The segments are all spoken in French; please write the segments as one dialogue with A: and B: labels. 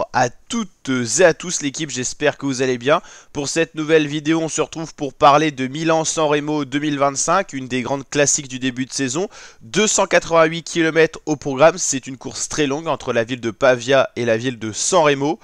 A: bonjour à toutes et à tous l'équipe, j'espère que vous allez bien. Pour cette nouvelle vidéo, on se retrouve pour parler de Milan-San Remo 2025, une des grandes classiques du début de saison. 288 km au programme, c'est une course très longue entre la ville de Pavia et la ville de San Remo.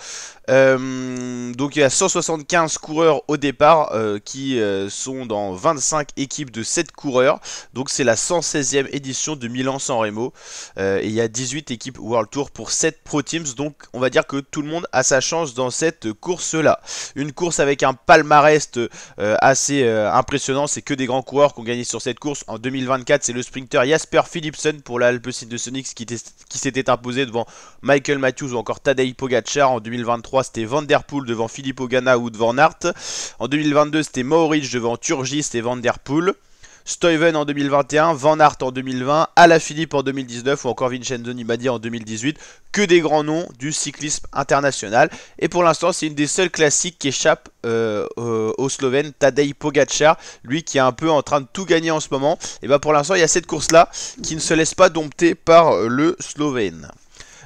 A: Donc il y a 175 coureurs au départ qui sont dans 25 équipes de 7 coureurs. Donc c'est la 116e édition de Milan-San Remo. Et il y a 18 équipes World Tour pour 7 Pro Teams. Donc on va dire que tout le monde a sa chance dans cette course-là. Une course avec un palmarès assez impressionnant. C'est que des grands coureurs qui ont gagné sur cette course. En 2024, c'est le sprinter Jasper Philipsen pour la Alpecin de Sonix qui s'était imposé devant Michael Matthews ou encore Tadej Pogacar. En 2023, c'était Van Der Poel devant Filippo Ganna ou Van Aert. En 2022, c'était Mohoric devant Turgis et Van Der Poel. Stuyven en 2021, Van Aert en 2020, Alaphilippe en 2019 ou encore Vincenzo Nibali en 2018. Que des grands noms du cyclisme international. Et pour l'instant, c'est une des seules classiques qui échappe au Slovène Tadej Pogacar. Lui qui est un peu en train de tout gagner en ce moment. Et bien pour l'instant, il y a cette course-là qui ne se laisse pas dompter par le Slovène.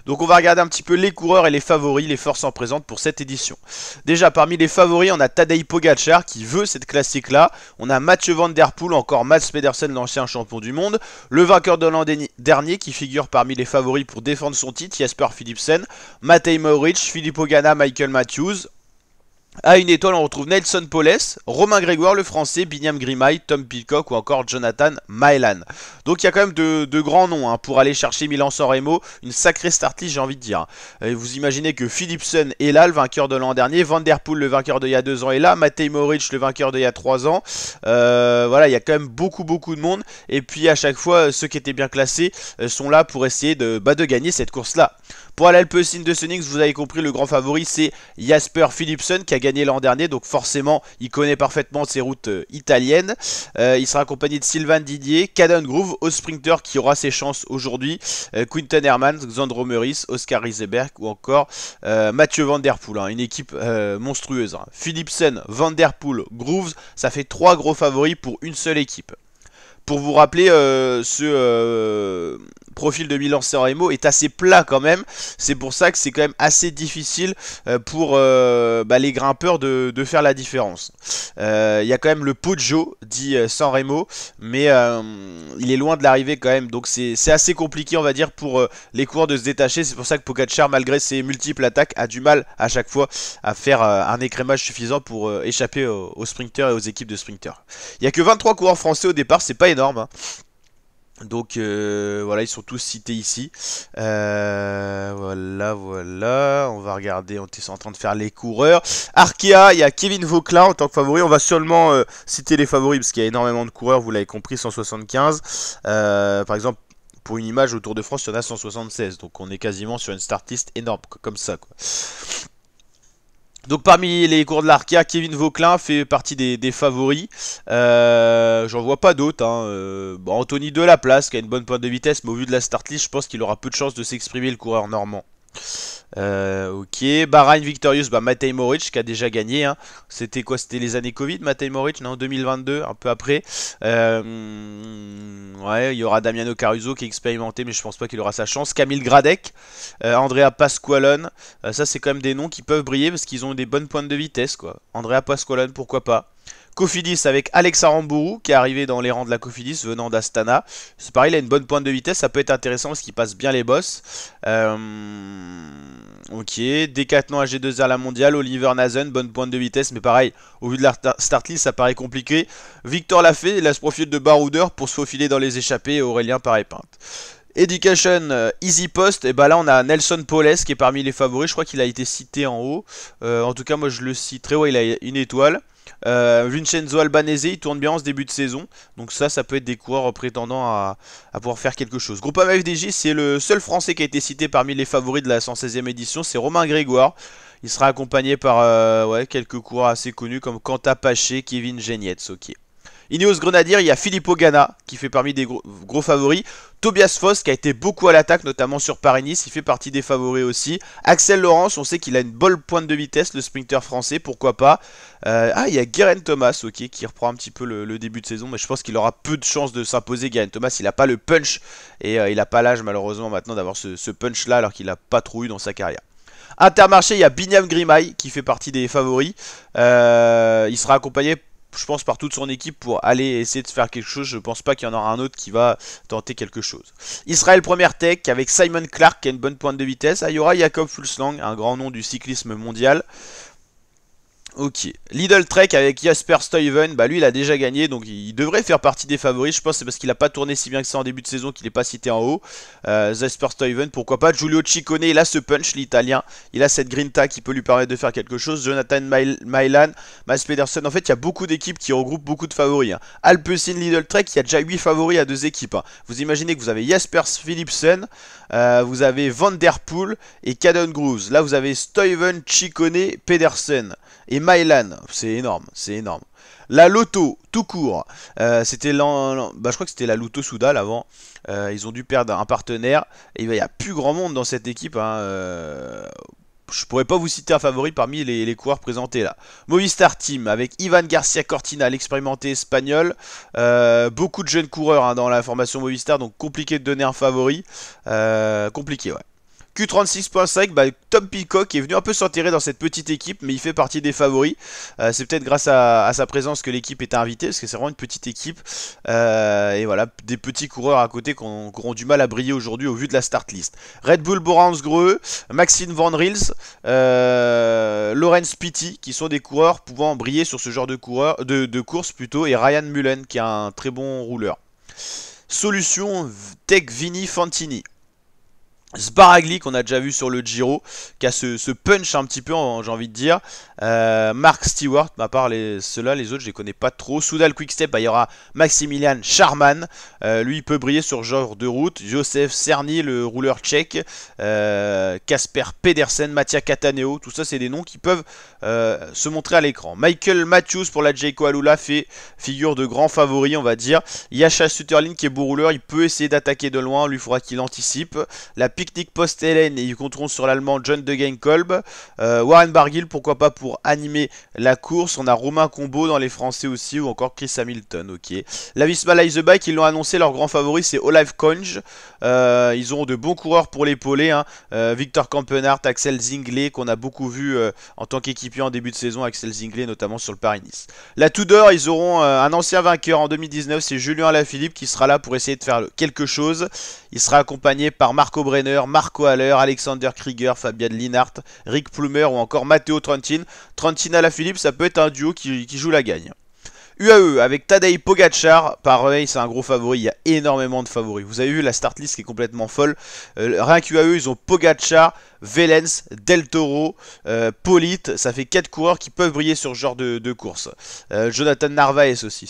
A: Donc on va regarder un petit peu les coureurs et les favoris, les forces en présente pour cette édition. Déjà parmi les favoris, on a Tadej Pogacar qui veut cette classique là. On a Mathieu Van Der Poel, encore Mads Pedersen, l'ancien champion du monde. Le vainqueur de l'an dernier qui figure parmi les favoris pour défendre son titre, Jasper Philipsen. Matej Mohoric, Filippo Ganna, Michael Matthews. À une étoile, on retrouve Nelson Poles, Romain Grégoire le français, Binyam Girmay, Tom Pidcock ou encore Jonathan Maellan. Donc il y a quand même de grands noms pour aller chercher Milan-San Remo, une sacrée start list j'ai envie de dire. Vous imaginez que Philipsen est là, le vainqueur de l'an dernier, Van Der Poel, le vainqueur d'il y a 2 ans est là, Matej Mohoric, le vainqueur d'il y a 3 ans. Voilà, il y a quand même beaucoup de monde. Et puis à chaque fois, ceux qui étaient bien classés sont là pour essayer de gagner cette course-là. Pour l'Alpecin de Sonix, vous avez compris, le grand favori c'est Jasper Philipsen qui a gagné l'an dernier, donc forcément il connaît parfaitement ses routes italiennes. Il sera accompagné de Sylvain Didier, Caden Groove au sprinter qui aura ses chances aujourd'hui, Quinten Hermans, Xandro Meurice, Oscar Rieseberg ou encore Mathieu Van Der Poel, une équipe monstrueuse. Philipsen, Van Der Poel, Groove, ça fait 3 gros favoris pour une seule équipe. Pour vous rappeler, ce profil de Milan-San Remo est assez plat quand même. C'est pour ça que c'est quand même assez difficile pour les grimpeurs de faire la différence. Il y a quand même le Poggio, dit San Remo, mais il est loin de l'arrivée quand même. Donc c'est assez compliqué, on va dire, pour les coureurs de se détacher. C'est pour ça que Pogacar, malgré ses multiples attaques, a du mal à chaque fois à faire un écrémage suffisant pour échapper aux sprinters et aux équipes de sprinters. Il n'y a que 23 coureurs français au départ, c'est pas énorme. Donc voilà, ils sont tous cités ici. Voilà, on va regarder, on est en train de faire les coureurs. Arkea, il y a Kevin Vauquelin en tant que favori. On va seulement citer les favoris parce qu'il y a énormément de coureurs, vous l'avez compris, 175. Par exemple, pour une image au Tour de France, il y en a 176. Donc on est quasiment sur une start list énorme, comme ça, quoi. Donc parmi les coureurs de l'Arkea, Kevin Vauquelin fait partie des favoris. J'en vois pas d'autres. Anthony Delaplace qui a une bonne pointe de vitesse, mais au vu de la start list, je pense qu'il aura peu de chance de s'exprimer, le coureur normand. Ok, Bahrain Victorious, Matej Mohoric qui a déjà gagné. C'était quoi? C'était les années Covid, Matej Mohoric, non? 2022, un peu après. Ouais, il y aura Damiano Caruso qui est expérimenté, mais je pense pas qu'il aura sa chance. Camille Gradec, Andrea Pasqualone, ça c'est quand même des noms qui peuvent briller parce qu'ils ont des bonnes pointes de vitesse, quoi. Andrea Pasqualone, pourquoi pas. Cofidis avec Alex Aramburu qui est arrivé dans les rangs de la Cofidis venant d'Astana. C'est pareil, il a une bonne pointe de vitesse, ça peut être intéressant parce qu'il passe bien les bosses. Ok, Decathlon AG2R la mondiale, Oliver Nazen, bonne pointe de vitesse, mais pareil, au vu de la start list, ça paraît compliqué. Victor Lafay, il a ce profil de baroudeur pour se faufiler dans les échappées, et Aurélien Paré-Pinte. Education Easy Post, et là on a Nelson Poles qui est parmi les favoris, je crois qu'il a été cité en haut. En tout cas, moi je le citerai, ouais, il a une étoile. Vincenzo Albanese, il tourne bien en ce début de saison. Donc ça peut être des coureurs prétendant à pouvoir faire quelque chose. Groupama FDJ, c'est le seul français qui a été cité parmi les favoris de la 116e édition. C'est Romain Grégoire. Il sera accompagné par quelques coureurs assez connus comme Quentin Paché, Kevin Genietz. Ok. Ineos Grenadier, il y a Filippo Ganna qui fait parmi des gros favoris. Tobias Foss qui a été beaucoup à l'attaque, notamment sur Paris-Nice, il fait partie des favoris aussi. Axel Laurence, on sait qu'il a une bonne pointe de vitesse, le sprinter français, pourquoi pas. Il y a Geraint Thomas, ok, qui reprend un petit peu le début de saison, mais je pense qu'il aura peu de chances de s'imposer. Geraint Thomas, il n'a pas le punch et il n'a pas l'âge malheureusement maintenant d'avoir ce punch là alors qu'il n'a pas trop eu dans sa carrière. Intermarché, il y a Binyam Grimay qui fait partie des favoris. Il sera accompagné, je pense, par toute son équipe pour aller essayer de faire quelque chose. Je pense pas qu'il y en aura un autre qui va tenter quelque chose. Israël Première Tech avec Simon Clark qui a une bonne pointe de vitesse. Il y aura Jakob Fuglsang, un grand nom du cyclisme mondial. Ok, Lidl Trek avec Jasper Stuyven, bah lui il a déjà gagné donc il devrait faire partie des favoris. Je pense que c'est parce qu'il a pas tourné si bien que ça en début de saison qu'il n'est pas cité en haut. Jasper Stuyven, pourquoi pas. Giulio Ciccone, il a ce punch, l'italien, il a cette grinta qui peut lui permettre de faire quelque chose. Jonathan Mailan, Mads Pedersen, en fait il y a beaucoup d'équipes qui regroupent beaucoup de favoris. Hein. Alpecin, Lidl Trek, il y a déjà 8 favoris à 2 équipes. Hein. Vous imaginez que vous avez Jasper Philipsen, vous avez Van Der Poel et Caden Groves. Là vous avez Stuyven, Ciccone, Pedersen et Mailan, c'est énorme, c'est énorme. La Lotto, tout court, c'était je crois que c'était la Lotto Soudal avant. Ils ont dû perdre un partenaire. Et il n'y a plus grand monde dans cette équipe. Hein, je pourrais pas vous citer un favori parmi les coureurs présentés là. Movistar Team avec Ivan Garcia Cortina, l'expérimenté espagnol. Beaucoup de jeunes coureurs hein, dans la formation Movistar, donc compliqué de donner un favori. Compliqué, ouais. Q36.5, bah, Tom Peacock est venu un peu s'enterrer dans cette petite équipe, mais il fait partie des favoris. C'est peut-être grâce à sa présence que l'équipe est invitée, parce que c'est vraiment une petite équipe. Et voilà, des petits coureurs à côté qui auront du mal à briller aujourd'hui au vu de la start list. Red Bull Bora-Hansgrohe, Maxime Van Rils, Laurens Pitty, qui sont des coureurs pouvant briller sur ce genre de course plutôt, et Ryan Mullen, qui est un très bon rouleur. Solution Tech Vini Fantini. Sbaragli qu'on a déjà vu sur le Giro, qui a ce punch un petit peu, j'ai envie de dire. Mark Stewart, à part ceux-là, les autres je les connais pas trop. Soudal Quickstep, bah, il y aura Maximilian Charman, lui il peut briller sur ce genre de route. Joseph Cerny, le rouleur tchèque. Casper Pedersen, Mattia Cataneo, tout ça c'est des noms qui peuvent se montrer à l'écran. Michael Matthews pour la Jayco Alula fait figure de grand favori on va dire. Yasha Sutterlin qui est beau rouleur, il peut essayer d'attaquer de loin, lui faudra qu'il anticipe. La Picnic Post-Hélène et ils compteront sur l'allemand John de Genkolb. Warren Barguil, pourquoi pas pour animer la course. On a Romain Combo dans les Français aussi, ou encore Chris Hamilton. Ok. La Visma Leise Bike, ils l'ont annoncé, leur grand favori c'est Olav Konj. Ils auront de bons coureurs pour l'épauler. Hein. Victor Campenart, Axel Zinglet, qu'on a beaucoup vu en tant qu'équipier en début de saison. Axel Zinglet, notamment sur le Paris-Nice. La Tudor, ils auront un ancien vainqueur en 2019, c'est Julien Alaphilippe qui sera là pour essayer de faire quelque chose. Il sera accompagné par Marco Brenner, Marco Haller, Alexander Krieger, Fabian Linhart, Rick Plumer ou encore Matteo Trentin. Trentin Alaphilippe, ça peut être un duo qui joue la gagne. UAE avec Tadej Pogacar, pareil c'est un gros favori, il y a énormément de favoris. Vous avez vu la start list qui est complètement folle. Rien qu'UAE, ils ont Pogacar, Velens, Del Toro, Polite, ça fait 4 coureurs qui peuvent briller sur ce genre de course. Jonathan Narvaez aussi,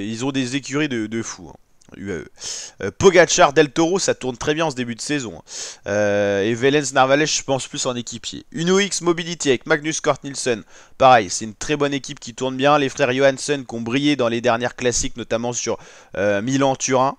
A: ils ont des écuries de fous. Hein. UAE. Pogacar, Del Toro, ça tourne très bien en ce début de saison. Et Velens Narvaez, je pense plus en équipier. Uno X Mobility avec Magnus Cort Nielsen. Pareil, c'est une très bonne équipe qui tourne bien. Les frères Johansson qui ont brillé dans les dernières classiques, notamment sur Milan-Turin.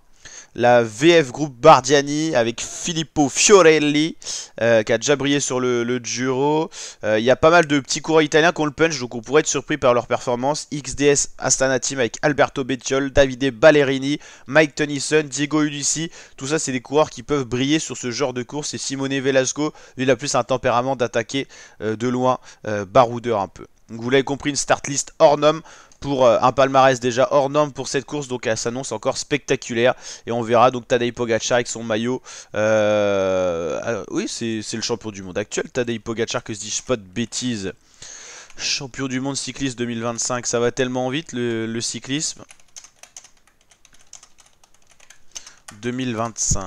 A: La VF Group Bardiani avec Filippo Fiorelli qui a déjà brillé sur le Giro. Il y a pas mal de petits coureurs italiens qui ont le punch, donc on pourrait être surpris par leur performance. XDS Astana Team avec Alberto Bettiol, Davide Ballerini, Mike Tennyson, Diego Ulissi. Tout ça c'est des coureurs qui peuvent briller sur ce genre de course. Et Simone Velasco, lui il a plus un tempérament d'attaquer de loin, baroudeur un peu. Donc vous l'avez compris, une start list hors norme pour un palmarès déjà hors norme pour cette course, donc elle s'annonce encore spectaculaire. Et on verra donc Tadej Pogacar avec son maillot. Oui, c'est le champion du monde actuel, Tadej Pogacar, que se dis-je pas de bêtises. Champion du monde cycliste 2025, ça va tellement vite le cyclisme. 2025,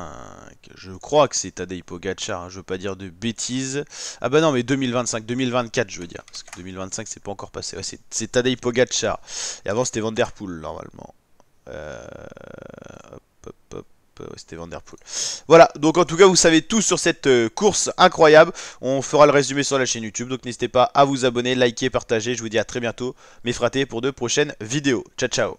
A: je crois que c'est Tadej Pogacar, hein, je veux pas dire de bêtises. Ah bah non mais 2025, 2024 je veux dire, parce que 2025 c'est pas encore passé, ouais, c'est Tadej Pogacar. Et avant c'était Van Der Poel normalement. C'était Van Der Poel. Voilà, donc en tout cas vous savez tout sur cette course incroyable. On fera le résumé sur la chaîne YouTube, donc n'hésitez pas à vous abonner, liker, partager. Je vous dis à très bientôt mes fratés pour de prochaines vidéos. Ciao ciao.